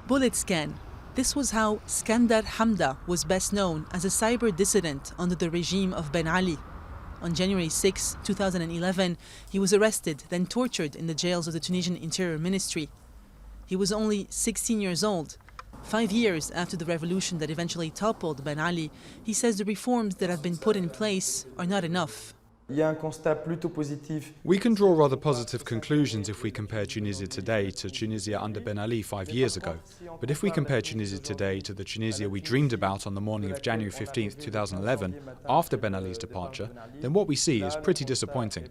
Bullet scan. This was how Skandar Hamda was best known as a cyber dissident under the regime of Ben Ali. On January 6, 2011, he was arrested, then tortured in the jails of the Tunisian Interior Ministry. He was only 16 years old. 5 years after the revolution that eventually toppled Ben Ali, he says the reforms that have been put in place are not enough. We can draw rather positive conclusions if we compare Tunisia today to Tunisia under Ben Ali 5 years ago. But if we compare Tunisia today to the Tunisia we dreamed about on the morning of January 15, 2011, after Ben Ali's departure, then what we see is pretty disappointing.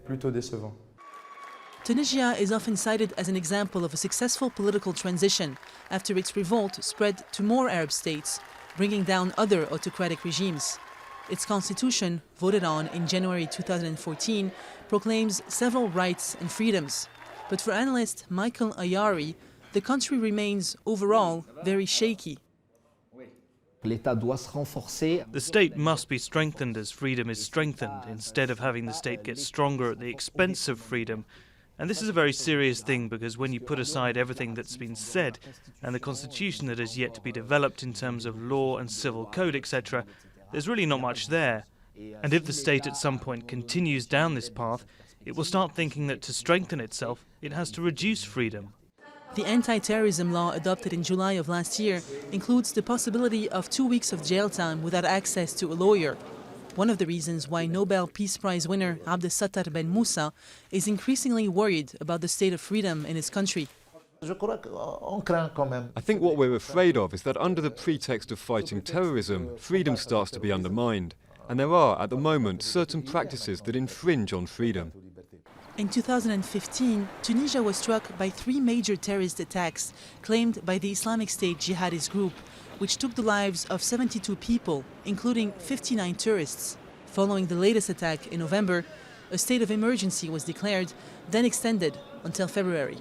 Tunisia is often cited as an example of a successful political transition after its revolt spread to more Arab states, bringing down other autocratic regimes. Its constitution, voted on in January 2014, proclaims several rights and freedoms. But for analyst Michael Ayari, the country remains overall very shaky. The state must be strengthened as freedom is strengthened, instead of having the state get stronger at the expense of freedom. And this is a very serious thing, because when you put aside everything that's been said and the constitution that has yet to be developed in terms of law and civil code, etc., there's really not much there. And if the state at some point continues down this path, it will start thinking that to strengthen itself, it has to reduce freedom. The anti-terrorism law adopted in July of last year includes the possibility of 2 weeks of jail time without access to a lawyer. One of the reasons why Nobel Peace Prize winner Abdesattar Ben Moussa is increasingly worried about the state of freedom in his country. I think what we're afraid of is that under the pretext of fighting terrorism, freedom starts to be undermined. And there are, at the moment, certain practices that infringe on freedom. In 2015, Tunisia was struck by 3 major terrorist attacks claimed by the Islamic State jihadist group, which took the lives of 72 people, including 59 tourists. Following the latest attack in November, a state of emergency was declared, then extended until February.